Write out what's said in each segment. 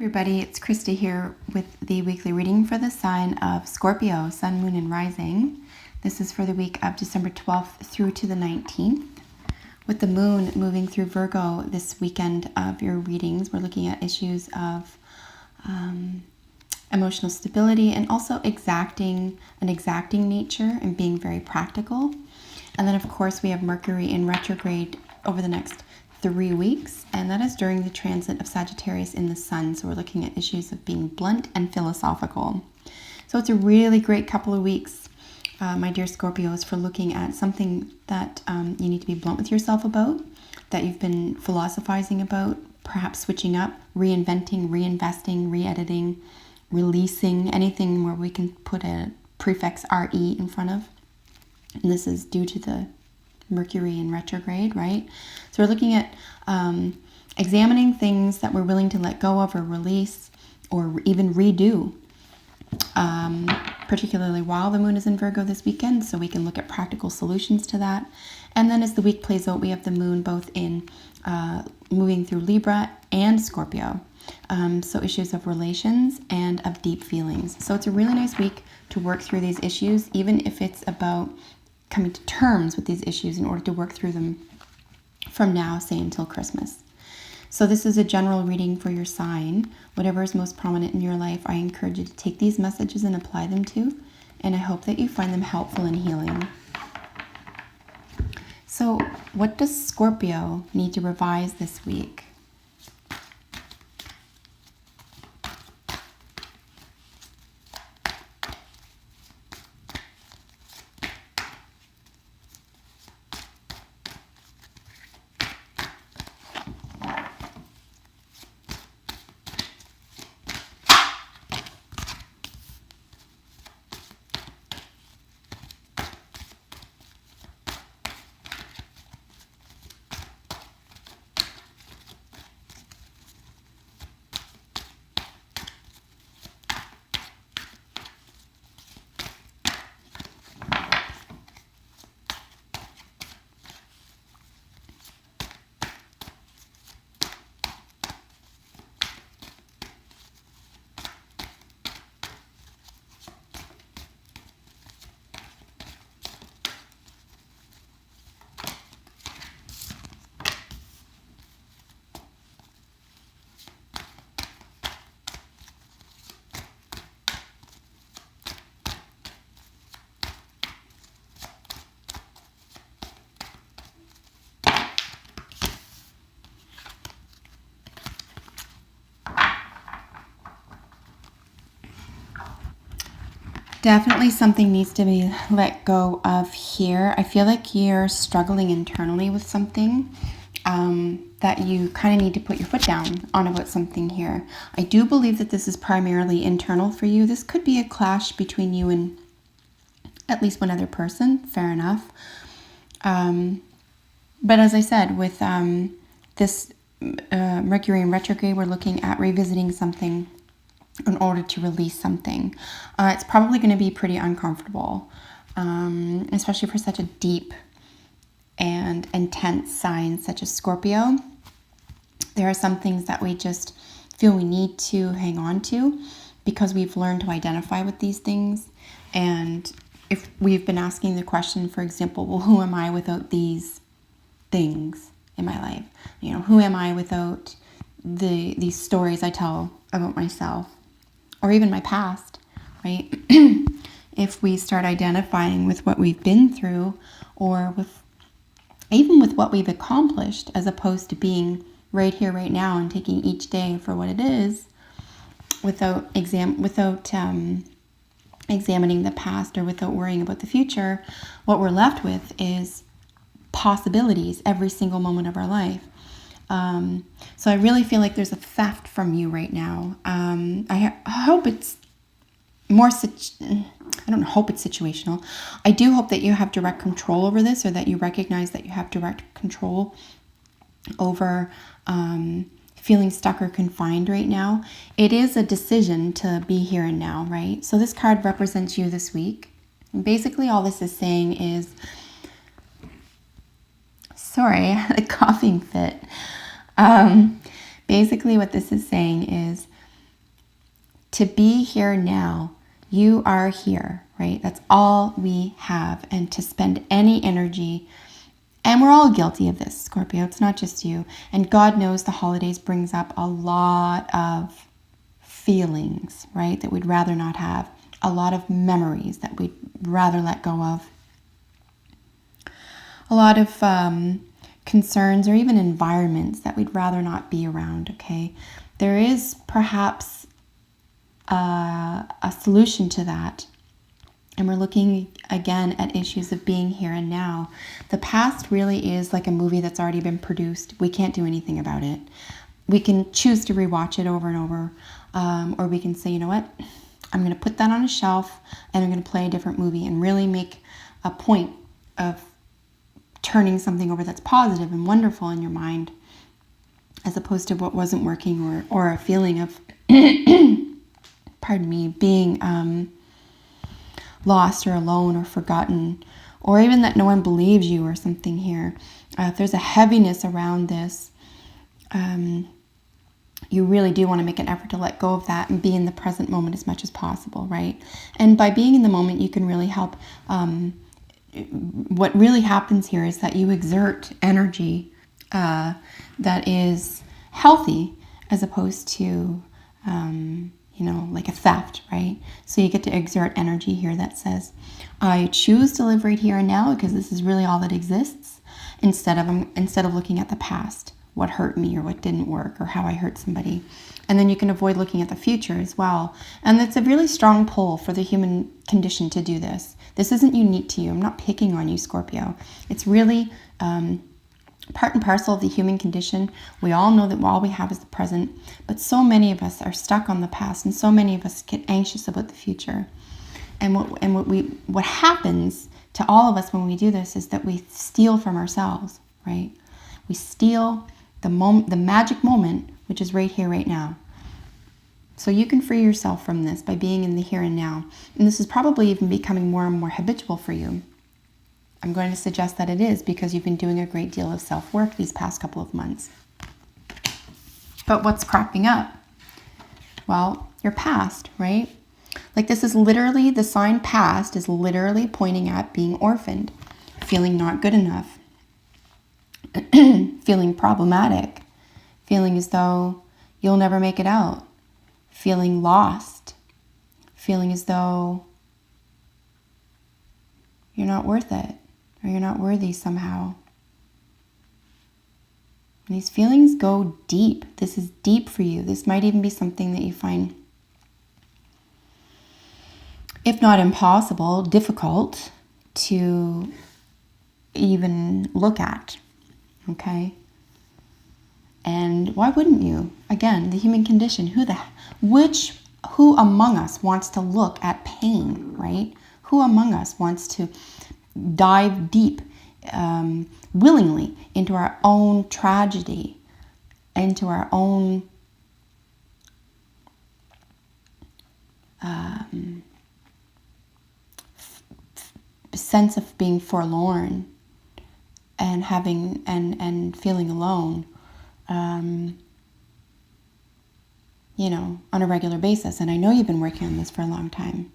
Everybody, it's Krista here with the weekly reading for the sign of Scorpio, Sun, Moon, and Rising. This is for the week of December 12th through to the 19th. With the moon moving through Virgo this weekend of your readings, we're looking at issues of emotional stability and also an exacting nature and being very practical. And then, of course, we have Mercury in retrograde over the next 3 weeks, and that is during the transit of Sagittarius in the Sun. So we're looking at issues of being blunt and philosophical. So it's a really great couple of weeks, my dear Scorpios, for looking at something that you need to be blunt with yourself about, that you've been philosophizing about, perhaps switching up, reinventing, reinvesting, re-editing, releasing, anything where we can put a prefix RE in front of. And this is due to the Mercury in retrograde, right? So we're looking at examining things that we're willing to let go of or release or even redo, particularly while the moon is in Virgo this weekend, so we can look at practical solutions to that. And then as the week plays out, we have the moon both in moving through Libra and Scorpio. So issues of relations and of deep feelings. So it's a really nice week to work through these issues, even if it's about coming to terms with these issues in order to work through them from now, say, until Christmas. So this is a general reading for your sign. Whatever is most prominent in your life, I encourage you to take these messages and apply them to, and I hope that you find them helpful and healing. So what does Scorpio need to revise this week? Definitely something needs to be let go of here. I feel like you're struggling internally with something that you kind of need to put your foot down on about something here. I do believe that this is primarily internal for you. This could be a clash between you and at least one other person. Fair enough. But as I said, with this Mercury in retrograde, we're looking at revisiting something in order to release something. It's probably going to be pretty uncomfortable, especially for such a deep and intense sign such as Scorpio. There are some things that we just feel we need to hang on to because we've learned to identify with these things. And if we've been asking the question, for example, well, who am I without these things in my life? You know, who am I without these stories I tell about myself? Or even my past, right? If we start identifying with what we've been through, or even with what we've accomplished, as opposed to being right here, right now, and taking each day for what it is, without examining the past or without worrying about the future, what we're left with is possibilities every single moment of our life. So I really feel like there's a theft from you right now. I hope it's more, I don't hope it's situational. I do hope that you have direct control over this, or that you recognize that you have direct control over feeling stuck or confined right now. It is a decision to be here and now, right? So this card represents you this week. And basically all this is saying is, sorry, a coughing fit. Basically what this is saying is to be here now. You are here, right? That's all we have. And to spend any energy, and we're all guilty of this, Scorpio. It's not just you. And God knows the holidays brings up a lot of feelings, right, that we'd rather not have. A lot of memories that we'd rather let go of. A lot of concerns or even environments that we'd rather not be around, okay? There is perhaps a solution to that. And we're looking again at issues of being here and now. The past really is like a movie that's already been produced. We can't do anything about it. We can choose to rewatch it over and over. Or we can say, you know what? I'm going to put that on a shelf and I'm going to play a different movie and really make a point of turning something over that's positive and wonderful in your mind, as opposed to what wasn't working, or a feeling of, pardon me, being lost or alone or forgotten, or even that no one believes you or something here. If there's a heaviness around this, you really do want to make an effort to let go of that and be in the present moment as much as possible, right? And by being in the moment, you can really help. What really happens here is that you exert energy that is healthy, as opposed to, like a theft, right? So you get to exert energy here that says, I choose to live right here and now because this is really all that exists, instead of looking at the past, what hurt me or what didn't work or how I hurt somebody. And then you can avoid looking at the future as well. And it's a really strong pull for the human condition to do this. This isn't unique to you. I'm not picking on you, Scorpio. It's really part and parcel of the human condition. We all know that all we have is the present, but so many of us are stuck on the past, and so many of us get anxious about the future. And what happens to all of us when we do this is that we steal from ourselves, right? We steal the magic moment, which is right here, right now. So you can free yourself from this by being in the here and now. And this is probably even becoming more and more habitual for you. I'm going to suggest that it is, because you've been doing a great deal of self-work these past couple of months. But what's cropping up? Well, your past, right? Like, this is literally, the sign past is literally pointing at being orphaned, feeling not good enough, feeling problematic, feeling as though you'll never make it out, feeling lost, feeling as though you're not worth it, or you're not worthy somehow. And these feelings go deep. This is deep for you. This might even be something that you find, if not impossible, difficult to even look at. Okay? And why wouldn't you? Again, the human condition. Who among us wants to look at pain, right? Who among us wants to dive deep, willingly, into our own tragedy, into our own sense of being forlorn and having and feeling alone, on a regular basis. And I know you've been working on this for a long time.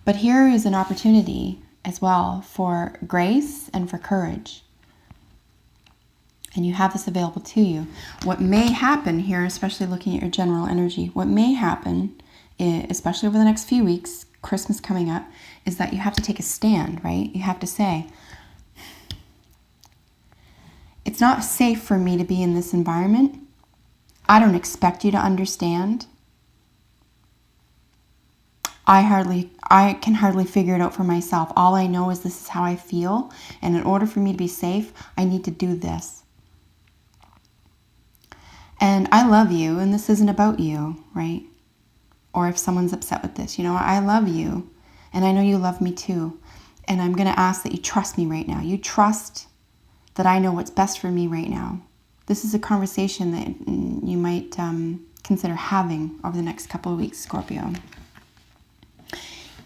But here is an opportunity as well for grace and for courage. And you have this available to you. What may happen here, especially looking at your general energy, what may happen, especially over the next few weeks, Christmas coming up, is that you have to take a stand, right? You have to say, it's not safe for me to be in this environment. I don't expect you to understand. I can hardly figure it out for myself. All I know is this is how I feel. And in order for me to be safe, I need to do this. And I love you, and this isn't about you, right? Or if someone's upset with this, I love you, and I know you love me too. And I'm going to ask that you trust me right now. You trust that I know what's best for me right now. This is a conversation that you might consider having over the next couple of weeks, Scorpio.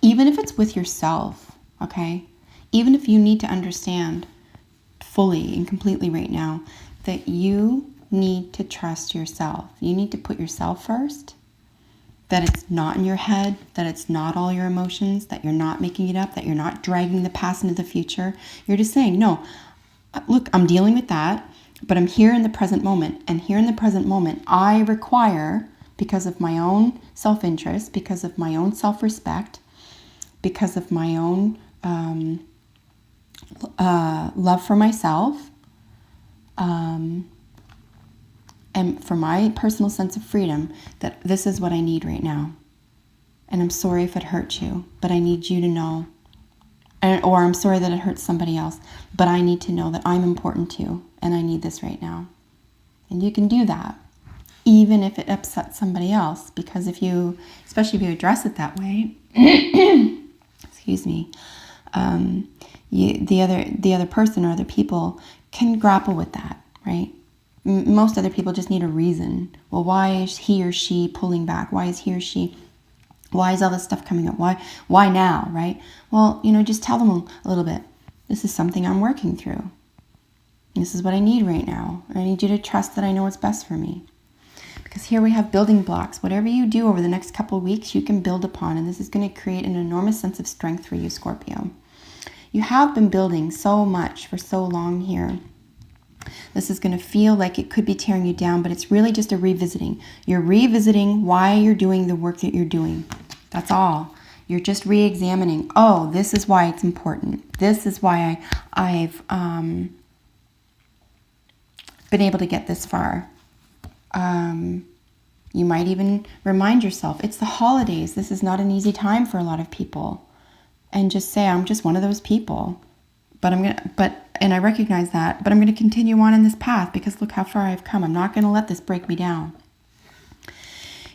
Even if it's with yourself, okay? Even if you need to understand fully and completely right now that you need to trust yourself. You need to put yourself first that it's not in your head, that it's not all your emotions, that you're not making it up, that you're not dragging the past into the future. You're just saying, no, look, I'm dealing with that, but I'm here in the present moment. And here in the present moment, I require, because of my own self-interest, because of my own self-respect, because of my own love for myself, and for my personal sense of freedom, that this is what I need right now. And I'm sorry if it hurts you, but I need you to know. Or I'm sorry that it hurts somebody else, but I need to know that I'm important too, and I need this right now. And you can do that, even if it upsets somebody else, because especially if you address it that way, excuse me, the other person or other people can grapple with that, right? Most other people just need a reason. Well, why is he or she pulling back? Why is all this stuff coming up? Why now, right? Well, just tell them a little bit. This is something I'm working through. This is what I need right now. I need you to trust that I know what's best for me. Because here we have building blocks. Whatever you do over the next couple of weeks, you can build upon. And this is going to create an enormous sense of strength for you, Scorpio. You have been building so much for so long here. This is going to feel like it could be tearing you down, but it's really just a revisiting. You're revisiting why you're doing the work that you're doing. That's all. You're just re-examining. Oh, this is why it's important. This is why I've been able to get this far. You might even remind yourself, it's the holidays. This is not an easy time for a lot of people. And just say, I'm just one of those people. And I recognize that, but I'm going to continue on in this path because look how far I've come. I'm not going to let this break me down.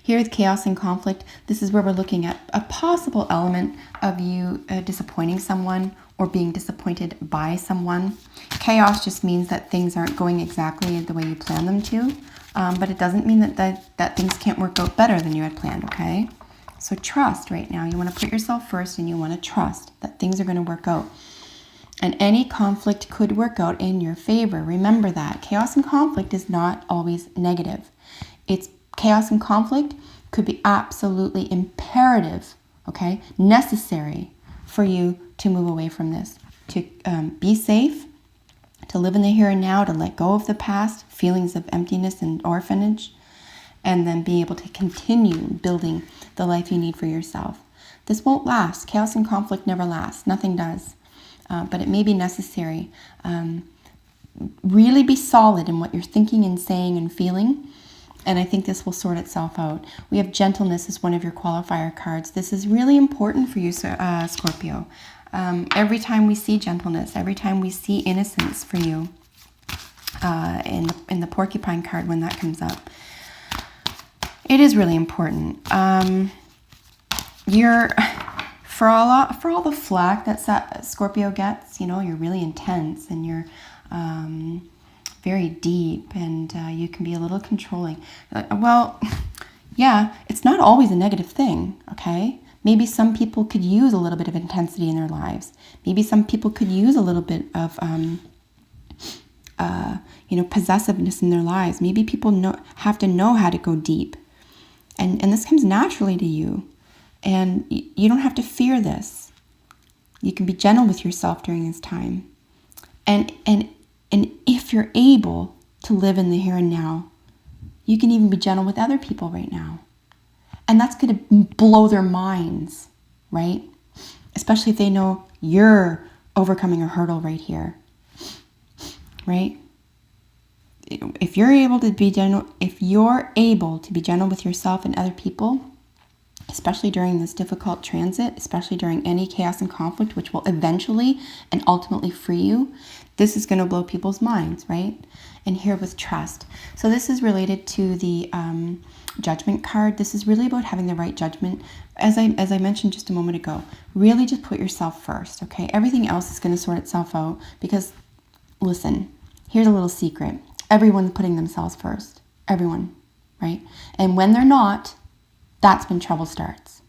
Here with chaos and conflict, this is where we're looking at a possible element of you disappointing someone or being disappointed by someone. Chaos just means that things aren't going exactly the way you planned them to, but it doesn't mean that things can't work out better than you had planned, okay? So trust right now. You want to put yourself first and you want to trust that things are going to work out. And any conflict could work out in your favor. Remember that. Chaos and conflict is not always negative. Chaos and conflict could be absolutely imperative, okay, necessary for you to move away from this, to be safe, to live in the here and now, to let go of the past, feelings of emptiness and orphanage, and then be able to continue building the life you need for yourself. This won't last. Chaos and conflict never lasts. Nothing does. But it may be necessary. Really be solid in what you're thinking and saying and feeling. And I think this will sort itself out. We have gentleness as one of your qualifier cards. This is really important for you, Scorpio. Every time we see gentleness, every time we see innocence for you, in the porcupine card when that comes up, it is really important. For all the flack that Scorpio gets, you're really intense and you're very deep and you can be a little controlling. Well, yeah, it's not always a negative thing, okay? Maybe some people could use a little bit of intensity in their lives. Maybe some people could use a little bit of, possessiveness in their lives. Maybe people have to know how to go deep. And this comes naturally to you. And you don't have to fear this. You can be gentle with yourself during this time. And if you're able to live in the here and now, you can even be gentle with other people right now. And that's going to blow their minds, right? Especially if they know you're overcoming a hurdle right here, right? If you're able to be gentle with yourself and other people, especially during this difficult transit, especially during any chaos and conflict, which will eventually and ultimately free you, this is going to blow people's minds, right? And here with trust. So this is related to the judgment card. This is really about having the right judgment. As I mentioned just a moment ago, really just put yourself first, okay? Everything else is going to sort itself out because, listen, here's a little secret. Everyone's putting themselves first. Everyone, right? And when they're not, that's when trouble starts.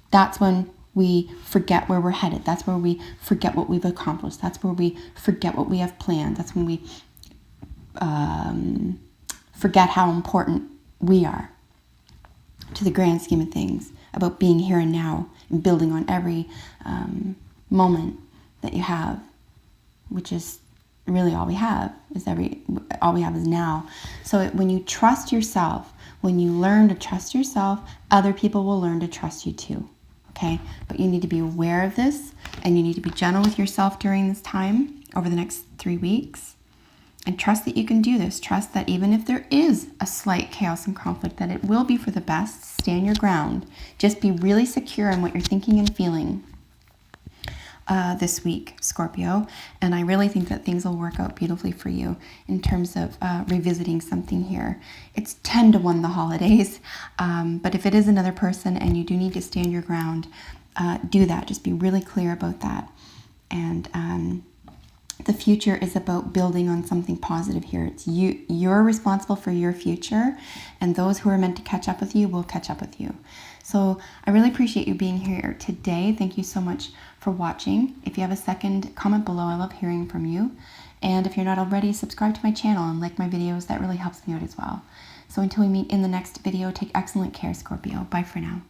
That's when we forget where we're headed. That's where we forget what we've accomplished. That's where we forget what we have planned. That's when we forget how important we are. to the grand scheme of things, about being here and now and building on every moment that you have, which is really all we have is now. So when you trust yourself, when you learn to trust yourself, other people will learn to trust you too. Okay? But you need to be aware of this, and you need to be gentle with yourself during this time over the next 3 weeks. And trust that you can do this. Trust that even if there is a slight chaos and conflict, that it will be for the best. Stand your ground. Just be really secure in what you're thinking and feeling this week, Scorpio. And I really think that things will work out beautifully for you in terms of revisiting something here. It's 10 to 1 the holidays. But if it is another person and you do need to stand your ground, do that. Just be really clear about that. And the future is about building on something positive here. It's you're responsible for your future, and those who are meant to catch up with you will catch up with you. So I really appreciate you being here today. Thank you so much for watching. If you have a second, comment below. I love hearing from you. And if you're not already, subscribe to my channel and like my videos. That really helps me out as well. So until we meet in the next video, take excellent care, Scorpio. Bye for now.